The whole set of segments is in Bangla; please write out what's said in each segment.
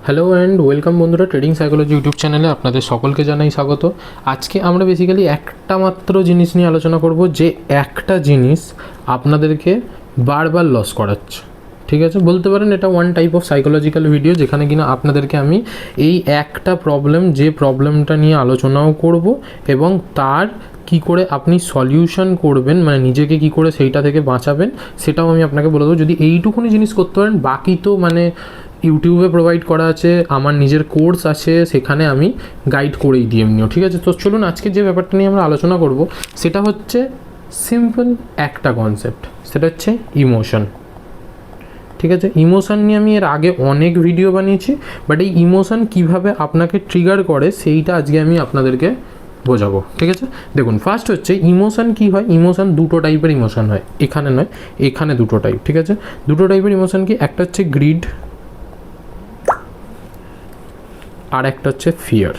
হ্যালো অ্যান্ড ওয়েলকাম বন্ধুরা, ট্রেডিং সাইকোলজি ইউটিউব চ্যানেলে আপনাদের সকলকে জানাই স্বাগত। আজকে আমরা বেসিক্যালি একটা মাত্র জিনিস নিয়ে আলোচনা করব, যে একটা জিনিস আপনাদেরকে বারবার লস করাচ্ছে। ঠিক আছে, বলতে পারেন এটা one type of psychological video, যেখানে কিনা আপনাদেরকে আমি এই একটা প্রবলেম, যে প্রবলেমটা নিয়ে আলোচনাও করব এবং তার কি করে আপনি সলিউশন করবেন, মানে নিজেকে কি করে সেইটা থেকে বাঁচাবেন, সেটাও আমি আপনাকে বলে দেবো। যদি এইটুকুনি জিনিস করতে পারেন, বাকি তো মানে ইউটিউবে প্রোভাইড করা আছে, আমার নিজের কোর্স আছে, সেখানে আমি গাইড করেই দিই এমনিও। ঠিক আছে, তো চলুন আজকে যে ব্যাপারটা নিয়ে আমরা আলোচনা করব সেটা হচ্ছে সিম্পল একটা কনসেপ্ট, সেটা হচ্ছে ইমোশন। ঠিক আছে, ইমোশন নিয়ে আমি এর আগে অনেক ভিডিও বানিয়েছি, বাট এই ইমোশন কীভাবে আপনাকে ট্রিগার করে সেইটা আজকে আমি আপনাদেরকে বোঝাবো। ঠিক আছে, দেখুন ফার্স্ট হচ্ছে ইমোশন কী হয়। ইমোশন দুটো টাইপের ইমোশন হয়, এখানে নয়, এখানে দুটো টাইপ। ঠিক আছে, দুটো টাইপের ইমোশন কি, একটা হচ্ছে গ্রিড আর একটা হচ্ছে ফিয়ার।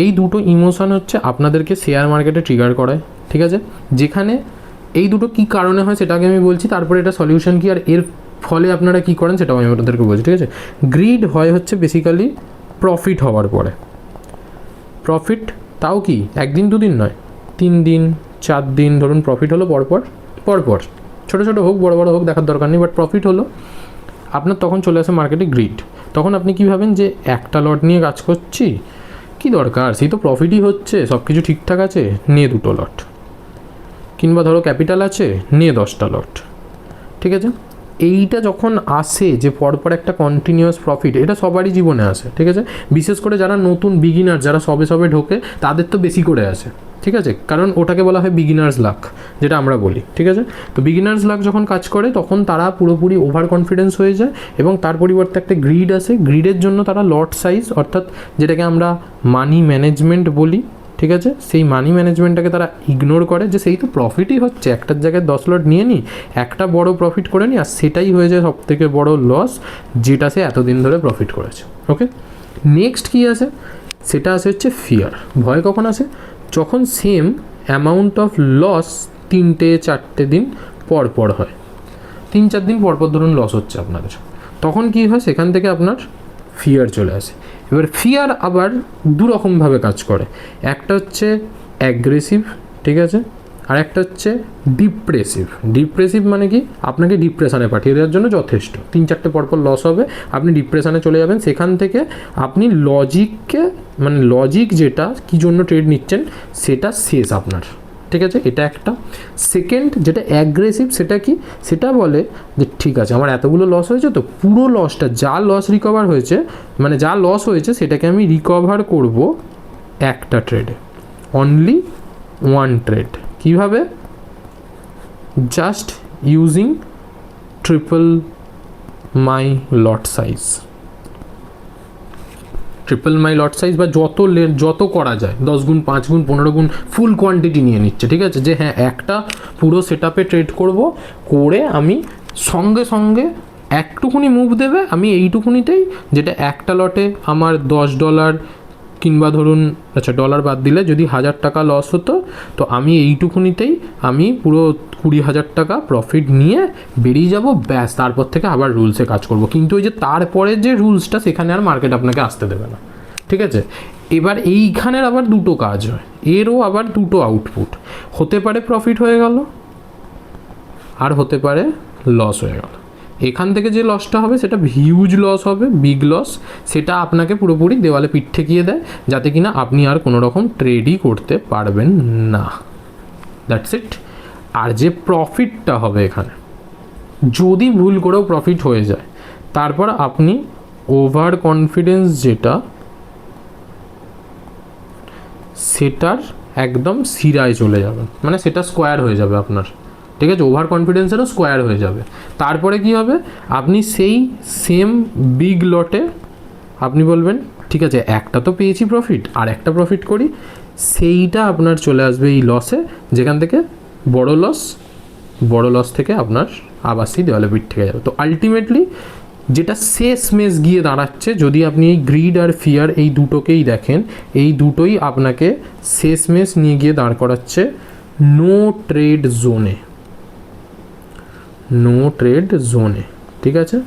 এই দুটো ইমোশন হচ্ছে আপনাদেরকে শেয়ার মার্কেটে ট্রিগার করায়। ঠিক আছে, যেখানে এই দুটো কী কারণে হয় সেটাকে আমি বলছি, তারপরে এটা সলিউশন কী আর এর ফলে আপনারা কী করেন সেটাও আমি আপনাদেরকে বলছি। ঠিক আছে, গ্রিড হয় হচ্ছে বেসিক্যালি প্রফিট হওয়ার পরে। প্রফিট তাও কি একদিন দুদিন নয়, 3 দিন 4 দিন ধরুন প্রফিট হলো পরপর, ছোটো ছোটো হোক বড় বড় হোক দেখার দরকার নেই, বাট প্রফিট হলো আপনার, তখন চলে আসে মার্কেটে গ্রিড। তখন আপনি কী ভাবেন যে একটা লট নিয়ে কাজ করছি, কি দরকার, সেই তো প্রফিটই হচ্ছে, সব কিছু ঠিকঠাক আছে, নিয়ে 2টো লট, কিংবা ধরো ক্যাপিটাল আছে, নিয়ে 10টা লট। ঠিক আছে, এইটা যখন আসে যে পরপর একটা কন্টিনিউয়াস প্রফিট, এটা সবারই জীবনে আসে। ঠিক আছে, বিশেষ করে যারা নতুন বিগিনার, যারা সবে ঢোকে, তাদের তো বেশি করে আসে। ঠিক আছে, কারণ ওটাকে বলা হয় বিগিনার্স লাক, যেটা আমরা বলি। ঠিক আছে, তো বিগিনার্স লাক যখন কাজ করে তখন তারা পুরোপুরি ওভার কনফিডেন্স হয়ে যায় এবং তার পরিবর্তে একটা গ্রিড আসে। গ্রিডের জন্য তারা লট সাইজ, অর্থাৎ যেটাকে আমরা মানি ম্যানেজমেন্ট বলি, ঠিক আছে, সেই মানি ম্যানেজমেন্টটাকে তারা ইগনোর করে, যে সেই তো প্রফিটই হচ্ছে, একটার জায়গায় 10 লট নিয়ে নিই, একটা বড় প্রফিট করে নিই, আর সেটাই হয়ে যায় সব থেকে বড় লস, যেটা সে এতদিন ধরে প্রফিট করেছে। ওকে, নেক্সট কী আসে, সেটা আসে হচ্ছে ফিয়ার। ভয় কখন আসে, যখন সেম অ্যামাউন্ট অফ লস 3-4 দিন পর হয়, 3-4 দিন পর ধরুন লস হচ্ছে আপনাদের, তখন কী হয়, সেখান থেকে আপনার ফিয়ার চলে আসে। এবার ফিয়ার আবার দুরকমভাবে কাজ করে, একটা হচ্ছে অ্যাগ্রেসিভ, ঠিক আছে, আর একটা হচ্ছে ডিপ্রেসিভ মানে কি, আপনাকে ডিপ্রেশনে পাঠিয়ে দেওয়ার জন্য যথেষ্ট। 3-4টে পরপর লস হবে, আপনি ডিপ্রেশনে চলে যাবেন, সেখান থেকে আপনি লজিককে, মানে লজিক যেটা কী জন্য ট্রেড নিচ্ছেন সেটা শেষ আপনার। ঠিক আছে, এটা একটা। সেকেন্ড যেটা অ্যাগ্রেসিভ, সেটা কি, সেটা বলে যে ঠিক আছে আমার এতগুলো লস হয়েছে, তো পুরো লসটা, যা লস রিকভার হয়েছে, মানে যা লস হয়েছে সেটাকে আমি রিকভার করব একটা ট্রেডে, অনলি ওয়ান ট্রেড। কীভাবে, জাস্ট ইউজিং ট্রিপল মাই লট সাইজ, বা যত করা যায়, 10 গুণ 5 গুণ 15 গুণ ফুল কোয়ান্টিটি নিয়ে নিচ্ছে। ঠিক আছে, যে হ্যাঁ একটা পুরো সেট আপে ট্রেড করে আমি সঙ্গে একটুকুনি মুভ দেবে, আমি এইটুকুনিতেই, যেটা একটা লটে আমার $10, কিংবা ধরুন আচ্ছা ডলার বাদ দিলে যদি 1000 টাকা লস হতো, তো আমি এইটুকুনিতেই আমি পুরো 20,000 টাকা প্রফিট নিয়ে বেরিয়ে যাব, ব্যাস, তারপর থেকে আবার রুলসে কাজ করব। কিন্তু ওই যে তারপরে যে রুলসটা, সেখানে আর মার্কেট আপনাকে আসতে দেবে না। ঠিক আছে, এবার এইখানের আবার দুটো কাজ হয়, এরও আবার দুটো আউটপুট, হতে পারে প্রফিট হয়ে গেল, আর হতে পারে লস হয়ে গেল। এখান থেকে যে লসটা হবে সেটা হিউজ লস হবে, বিগ লস, সেটা আপনাকে পুরোপুরি দেওয়ালে পিঠ ঠেকিয়ে দেয়, যাতে কিনা আপনি আর কোনো রকম ট্রেডই করতে পারবেন না। That's it. আর যে প্রফিটটা হবে এখানে, যদি ভুল করেও প্রফিট হয়ে যায়, তারপর আপনি ওভার কনফিডেন্স যেটা, সেটার একদম সিরায় চলে যাবেন, মানে সেটা স্কোয়ার হয়ে যাবে আপনার। ঠিক আছে, ওভার কনফিডেন্সেরও স্কোয়ার হয়ে যাবে। তারপরে কি হবে, আপনি সেই সেম বিগ লটে আপনি বলবেন ঠিক আছে একটা তো পেয়েছি প্রফিট, আর একটা প্রফিট করি, সেইটা আপনার চলে আসবে এই লসে, যেখান থেকে বড় লস থেকে আপনার আবার সেই দেওয়ালে পিঠ থেকে যাবে। তো আলটিমেটলি যেটা শেষমেশ গিয়ে দাঁড়াচ্ছে, যদি আপনি এই গ্রিড আর ফিয়ার এই দুটোকেই দেখেন, এই দুটোই আপনাকে শেষমেশ নিয়ে গিয়ে দাঁড় করাচ্ছে নো ট্রেড জোনে। ঠিক আছে,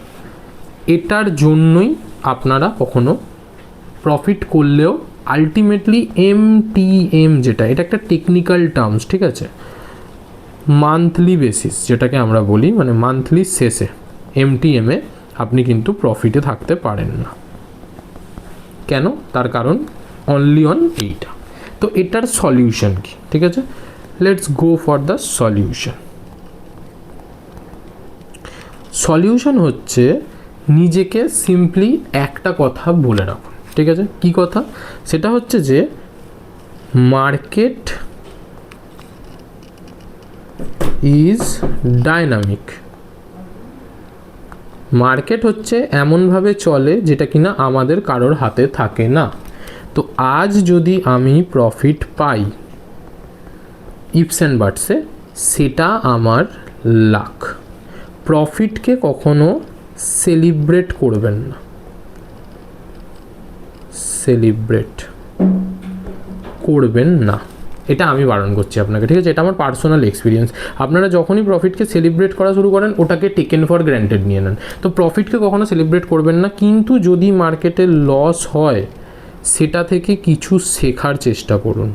এটার জন্যই আপনারা কখনো প্রফিট করলেও আলটিমেটলি MTM যেটা, এটা একটা টেকনিক্যাল টার্মস, ঠিক আছে, মান্থলি বেসিস যেটাকে আমরা বলি, মানে মান্থলি শেষে MTM এ আপনি কিন্তু প্রফিটে থাকতে পারেন না। কেন? তার কারণ অনলি অন এইটা। তো এটার সলিউশন কি? ঠিক আছে, let's go for the solution. Solution হচ্ছে নিজেকে সিম্পলি একটা কথা বলে রাখুন, ঠিক আছে? কি কথা? সেটা হচ্ছে যে মার্কেট ইজ ডাইনামিক। মার্কেট হচ্ছে এমনভাবে চলে যেটা কিনা আমাদের কারোর হাতে থাকে না। তো আজ যদি আমি প্রফিট পাই ইপস অ্যান্ড বাটসে, সেটা আমার লাক। প্রফিটকে কখনো সেলিব্রেট করবেন না, সেলিব্রেট করবেন না, এটা আমি বারণ করছি আপনাকে, ঠিক আছে? এটা আমার পার্সোনাল এক্সপিরিয়েন্স। আপনারা যখনই প্রফিটকে সেলিব্রেট করা শুরু করেন, ওটাকে টেকেন ফর গ্র্যান্টেড নিয়ে নেন। তো প্রফিটকে কখনো সেলিব্রেট করবেন না, কিন্তু যদি মার্কেটে লস হয় সেটা থেকে কিছু শেখার চেষ্টা করুন,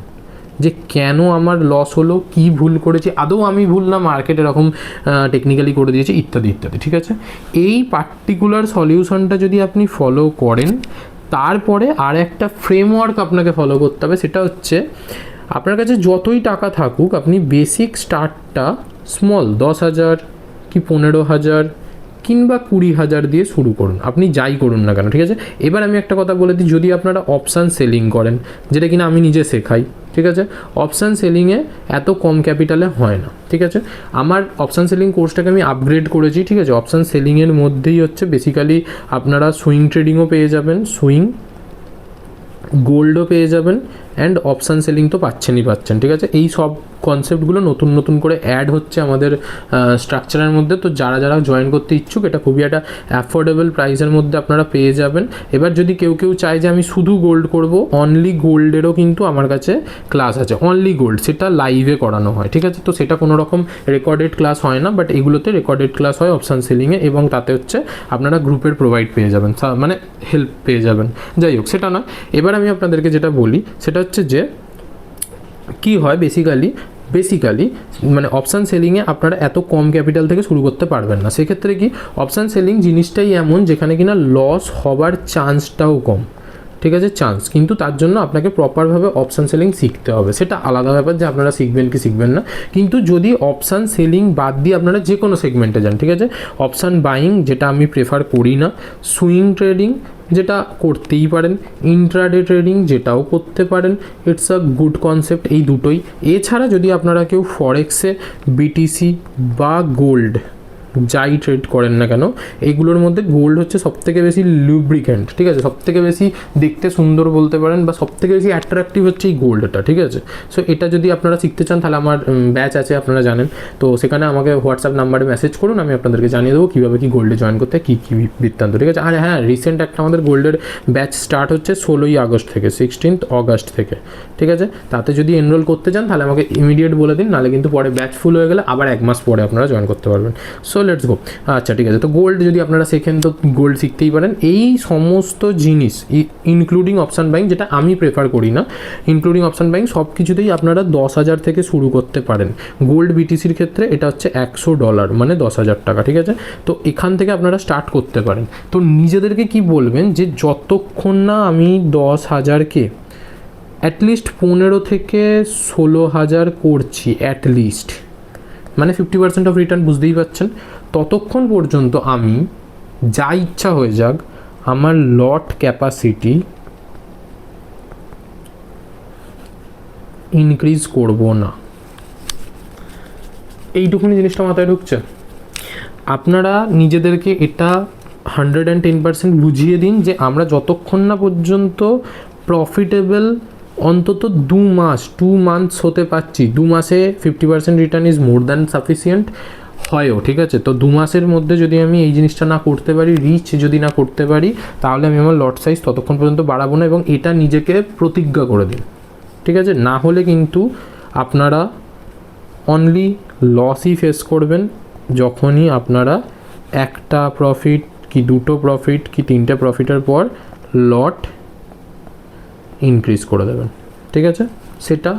যে কেন আমার লস হলো, কি ভুল করেছি, আদৌ আমি ভুল না মার্কেট এরকম টেকনিক্যালি করে দিয়েছে, ইত্যাদি ইত্যাদি, ঠিক আছে? এই পার্টিকুলার সলিউশনটা যদি আপনি ফলো করেন, তারপরে আর একটা ফ্রেমওয়ার্ক আপনাকে ফলো করতে হবে। সেটা হচ্ছে আপনার কাছে যতই টাকা থাকুক, আপনি বেসিক স্টার্টটা স্মল 10,000 কি 15,000 কিংবা 20,000 দিয়ে শুরু করুন, আপনি যাই করুন না কেন, ঠিক আছে? এবার আমি একটা কথা বলে দিই, যদি আপনারা অপশান সেলিং করেন, যেটা কিনা আমি নিজে শেখাই, ঠিক আছে, অপশান সেলিংয়ে এত কম ক্যাপিটালে হয় না, ঠিক আছে? আমার অপশান সেলিং কোর্সটাকে আমি আপগ্রেড করেছি, ঠিক আছে? অপশান সেলিংয়ের মধ্যেই হচ্ছে বেসিক্যালি আপনারা সুইং ট্রেডিংও পেয়ে যাবেন, সুইং গোল্ডও পেয়ে যাবেন, অ্যান্ড অপশান সেলিং তো পাচ্ছেন, ঠিক আছে? এই সব কনসেপ্টগুলো নতুন নতুন করে অ্যাড হচ্ছে আমাদের স্ট্রাকচারের মধ্যে। তো যারা যারা জয়েন করতে ইচ্ছুক, এটা খুবই একটা অ্যাফোর্ডেবল প্রাইসের মধ্যে আপনারা পেয়ে যাবেন। এবার যদি কেউ কেউ চায় যে আমি শুধু গোল্ড করব, অনলি গোল্ডেরও কিন্তু আমার কাছে ক্লাস আছে, অনলি গোল্ড, সেটা লাইভে করানো হয়, ঠিক আছে? তো সেটা কোনো রকম রেকর্ডেড ক্লাস হয় না, বাট এগুলোতে রেকর্ডেড ক্লাস হয় অপশান সেলিংয়ে, এবং তাতে হচ্ছে আপনারা গ্রুপের প্রোভাইড পেয়ে যাবেন, মানে হেল্প পেয়ে যাবেন। যাই হোক, সেটা না, এবার আমি আপনাদেরকে যেটা বলি সেটা হচ্ছে যে কী হয় বেসিক্যালি মানে অপশান সেলিংয়ে আপনারা এত কম ক্যাপিটাল থেকে শুরু করতে পারবেন না। সেক্ষেত্রে কি, অপশান সেলিং জিনিসটাই এমন যেখানে কিনা লস হবার চান্সটাও কম, ঠিক আছে? চান্স, কিন্তু তার জন্য আপনাকে প্রপারভাবে অপশান সেলিং শিখতে হবে। সেটা আলাদা ব্যাপার যে আপনারা শিখবেন কি শিখবেন না, কিন্তু যদি অপশান সেলিং বাদ দিয়ে আপনারা যে কোনো সেগমেন্টে যান, ঠিক আছে, অপশান বাইং যেটা আমি প্রেফার করি না, সুইং ট্রেডিং যেটা করতেই পারেন, ইন্ট্রাডে ট্রেডিং যেটাও করতে পারেন, ইটস আ গুড কনসেপ্ট, এই দুটোই। এছাড়া যদি আপনারা কেউ ফরেক্সে BTC বা গোল্ড যাই ট্রেড করেন না কেন, এইগুলোর মধ্যে গোল্ড হচ্ছে সবথেকে বেশি লুব্রিক্যান্ট, ঠিক আছে? সবথেকে বেশি দেখতে সুন্দর বলতে পারেন, বা সবথেকে বেশি অ্যাট্রাকটিভ হচ্ছে এই গোল্ডটা, ঠিক আছে? সো এটা যদি আপনারা শিখতে চান, তাহলে আমার ব্যাচ আছে, আপনারা জানেন। তো সেখানে আমাকে হোয়াটসঅ্যাপ নাম্বারে মেসেজ করুন, আমি আপনাদেরকে জানিয়ে দেবো কীভাবে কী গোল্ডে জয়েন করতে, কী কী বৃত্তান্ত, ঠিক আছে? আর হ্যাঁ, রিসেন্ট একটা আমাদের গোল্ডের ব্যাচ স্টার্ট হচ্ছে 16ই আগস্ট থেকে, 16th অগস্ট থেকে, ঠিক আছে? তাতে যদি এনরোল করতে চান তাহলে আমাকে ইমিডিয়েট বলে দিন, নাহলে কিন্তু পরে ব্যাচ ফুল হয়ে গেলে আবার 1 মাস পরে আপনারা জয়েন করতে পারবেন। So let's go. আচ্ছা, ঠিক আছে, তো গোল্ড যদি আপনারা শেখেন তো গোল্ড শিখতেই পারেন। এই সমস্ত জিনিস ইনক্লুডিং অপশান বাইং, যেটা আমি প্রেফার করি না, ইনক্লুডিং অপশান বাইং, সব কিছুতেই আপনারা 10,000 থেকে শুরু করতে পারেন। গোল্ড BTCর ক্ষেত্রে এটা হচ্ছে $100, মানে 10,000 টাকা, ঠিক আছে? তো এখান থেকে আপনারা স্টার্ট করতে পারেন। তো নিজেদেরকে কি বলবেন, যে যতক্ষণ না আমি 10,000কে অ্যাটলিস্ট 15 থেকে 16,000 করছি অ্যাটলিস্ট, মানে 50% অফ রিটার্ন, বুঝতেই পারছেন, ততক্ষণ পর্যন্ত আমি যা ইচ্ছা হয়ে যাক আমার লট ক্যাপাসিটি ইনক্রিজ করব না। এইটুকুনি জিনিসটা মাথায় ঢুকছে? আপনারা নিজেদেরকে এটা 110% বুঝিয়ে দিন যে আমরা যতক্ষণ না পর্যন্ত প্রফিটেবল অন্তত 2 মান্থস হতে পারছি, 2 মাসে 50% return is more than sufficient হয়ও, ঠিক আছে? তো 2 মাসের মধ্যে যদি আমি এই জিনিসটা না করতে পারি, রিচ যদি না করতে পারি, তাহলে আমি আমার লট সাইজ ততক্ষণ পর্যন্ত বাড়াবো না, এবং এটা নিজেকে প্রতিজ্ঞা করে দিন, ঠিক আছে? না হলে কিন্তু আপনারা অনলি লসই ফেস করবেন, যখনই আপনারা একটা প্রফিট কি 2টো প্রফিট কি 3টে প্রফিটের পর লট ইনক্রিজ করে দেবেন, ঠিক আছে? সেটা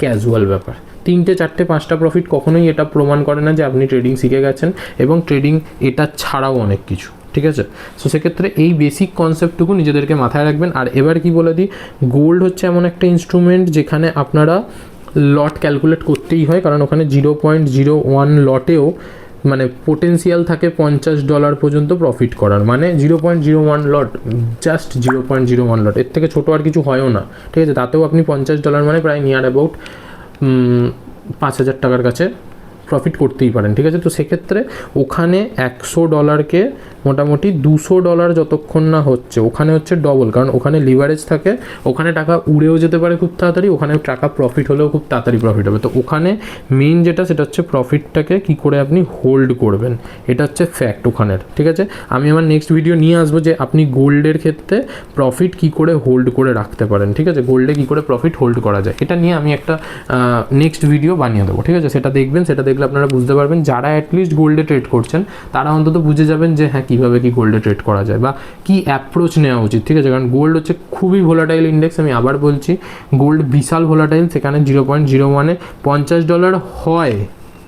ক্যাজুয়াল ব্যাপার। 3টে 4টে 5টা প্রফিট কখনোই এটা প্রমাণ করে না যে আপনি ট্রেডিং শিখে গেছেন, এবং ট্রেডিং এটা ছাড়াও অনেক কিছু, ঠিক আছে? সো সেক্ষেত্রে এই বেসিক কনসেপ্টটুকু নিজেদেরকে মাথায় রাখবেন। আর এবার কি বলে দিই, গোল্ড হচ্ছে এমন একটা ইনস্ট্রুমেন্ট যেখানে আপনারা লট ক্যালকুলেট করতেই হয়, কারণ ওখানে 0.01 লটেও মানে পোটেন্সিয়াল থাকে $50 পর্যন্ত প্রফিট করার, মানে 0.01 লট, জাস্ট 0.01 লট, এর থেকে ছোটো আর কিছু হয়ও না, ঠিক আছে? তাতেও আপনি $50 মানে প্রায় নিয়ার অ্যাবাউট 5,000 টাকার কাছে প্রফিট করতেই পারেন, ঠিক আছে? তো সেক্ষেত্রে ওখানে $100কে মোটামুটি $200 যতক্ষণ না হচ্ছে, ওখানে হচ্ছে ডবল, কারণ ওখানে লিভারেজ থাকে, ওখানে টাকা উড়েও যেতে পারে খুব তাড়াতাড়ি, ওখানে টাকা প্রফিট হলেও খুব তাড়াতাড়ি প্রফিট হবে। তো ওখানে মেইন যেটা সেটা হচ্ছে প্রফিটটাকে কী করে আপনি হোল্ড করবেন, এটা হচ্ছে ফ্যাক্ট ওখানের, ঠিক আছে? আমি আমার নেক্সট ভিডিও নিয়ে আসবো যে আপনি গোল্ডের ক্ষেত্রে প্রফিট কী করে হোল্ড করে রাখতে পারেন, ঠিক আছে? গোল্ডে কী করে প্রফিট হোল্ড করা যায়, এটা নিয়ে আমি একটা নেক্সট ভিডিও বানিয়ে দেবো, ঠিক আছে? সেটা দেখবেন, সেটা দেখলে আপনারা বুঝতে পারবেন, যারা অ্যাটলিস্ট গোল্ডে ট্রেড করছেন তারা অন্তত বুঝে যাবেন যে হ্যাঁ কীভাবে কি গোল্ডে ট্রেড করা যায় বা কী অ্যাপ্রোচ নেওয়া উচিত, ঠিক আছে? কারণ গোল্ড হচ্ছে খুবই ভোলাটাইল ইন্ডেক্স, আমি আবার বলছি গোল্ড বিশাল ভোলাটাইল, সেখানে 0.01-এ $50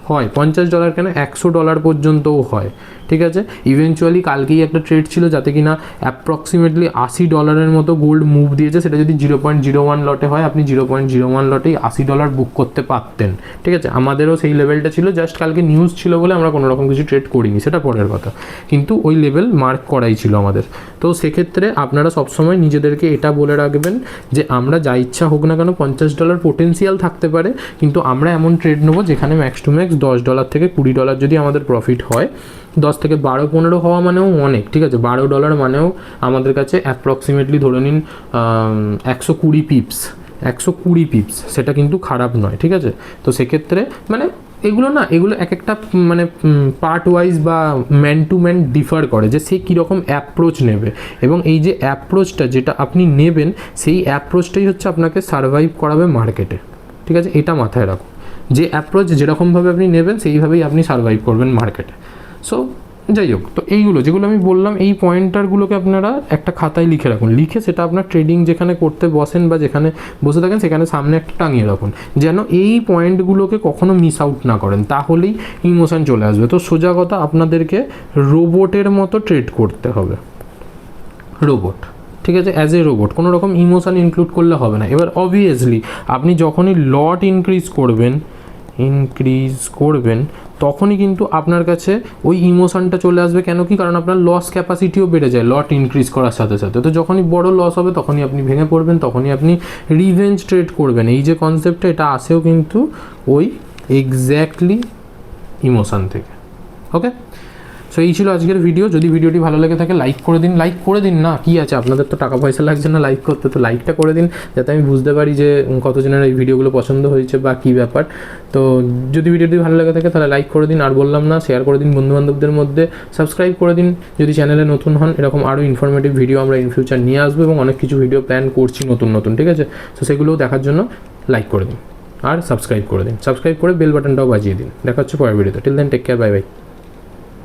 হয় $50 কেন $100 পর্যন্তও হয়, ঠিক আছে? ইভেনচুয়ালি কালকেই একটা ট্রেড ছিল যাতে কিনা অ্যাপ্রক্সিমেটলি $80 মতো গোল্ড মুভ দিয়েছে, সেটা যদি 0.01 লটে হয় আপনি 0.01 লটেই $80 বুক করতে পারতেন, ঠিক আছে? আমাদেরও সেই লেভেলটা ছিল, জাস্ট কালকে নিউজ ছিল বলে আমরা কোনো রকম কিছু ট্রেড করিনি, সেটা পরের কথা, কিন্তু ওই লেভেল মার্ক করাই ছিল আমাদের। তো সেক্ষেত্রে আপনারা সবসময় নিজেদেরকে এটা বলে রাখবেন যে আমরা যা ইচ্ছা হোক না কেন $50 পোটেন্সিয়াল থাকতে পারে, কিন্তু আমরা এমন ট্রেড নেবো যেখানে ম্যাক্স টু ম্যাক্স $10 থেকে $20 যদি আমাদের প্রফিট হয়, 10 থেকে 12-15 হওয়া মানেও অনেক, ঠিক আছে? $12 মানেও আমাদের কাছে অ্যাপ্রক্সিমেটলি ধরে নিন 120 পিপস, সেটা কিন্তু খারাপ নয়, ঠিক আছে? তো সেক্ষেত্রে মানে এগুলো এক একটা মানে পার্ট ওয়াইজ বা ম্যান টু ম্যান ডিফার করে যে সে কীরকম অ্যাপ্রোচ নেবে, এবং এই যে অ্যাপ্রোচটা যেটা আপনি নেবেন সেই অ্যাপ্রোচটাই হচ্ছে আপনাকে সারভাইভ করাবে মার্কেটে, ঠিক আছে? এটা মাথায় রাখুন, যে অ্যাপ্রোচ যেরকমভাবে আপনি নেবেন সেইভাবেই আপনি সারভাইভ করবেন মার্কেটে। সো যাই হোক, তো এইগুলো যেগুলো আমি বললাম এই পয়েন্টারগুলোকে আপনারা একটা খাতায় লিখে রাখুন, লিখে সেটা আপনার ট্রেডিং যেখানে করতে বসেন বা যেখানে বসে থাকেন সেখানে সামনে একটা টাঙিয়ে রাখুন, যেন এই পয়েন্টগুলোকে কখনো মিস আউট না করেন, তাহলেই ইমোশন চলে আসবে। তো সোজা কথা, আপনাদেরকে রোবটের মতো ট্রেড করতে হবে, রোবট, ঠিক আছে? অ্যাজ এ রোবট, কোনো রকম ইমোশন ইনক্লুড করলে হবে না। এবার অবভিয়াসলি আপনি যখনই লট ইনক্রিজ করবেন তখনই কিন্তু আপনার কাছে ওই ইমোশনটা চলে আসবে। কেন কি? কারণ আপনার লস ক্যাপাসিটিও বেড়ে যায় লট ইনক্রিজ করার সাথে সাথে। তো যখনই বড় লস হবে তখনই আপনি ভেঙে পড়বেন, তখনই আপনি রিভেঞ্জ ট্রেড করবেন। এই যে কনসেপ্টটা, এটা আসেও কিন্তু ওই এক্স্যাক্টলি ইমোশন থেকে। ওকে, সো এই ছিল আজকের ভিডিও। যদি ভিডিওটি ভালো লেগে থাকে লাইক করে দিন না, কি আছে, আপনাদের তো টাকা পয়সা লাগছে না লাইক করতে, তো লাইকটা করে দিন যাতে আমি বুঝতে পারি যে কতজনের এই ভিডিওগুলো পছন্দ হয়েছে বা কী ব্যাপার। তো যদি ভিডিওটি ভালো লেগে থাকে তাহলে লাইক করে দিন, আর বললাম না শেয়ার করে দিন বন্ধুবান্ধবদের মধ্যে, সাবস্ক্রাইব করে দিন যদি চ্যানেলে নতুন হন। এরকম আরও ইনফরমেটিভ ভিডিও আমরা ইন ফিউচার নিয়ে আসবো এবং অনেক কিছু ভিডিও প্ল্যান করছি নতুন, ঠিক আছে? তো সেগুলোও দেখার জন্য লাইক করে দিন আর সাবস্ক্রাইব করে দিন, সাবস্ক্রাইব করে বেল বাটনটাও বাজিয়ে দিন। দেখা হচ্ছে পরের ভিডিওতে। Till then take care, bye by.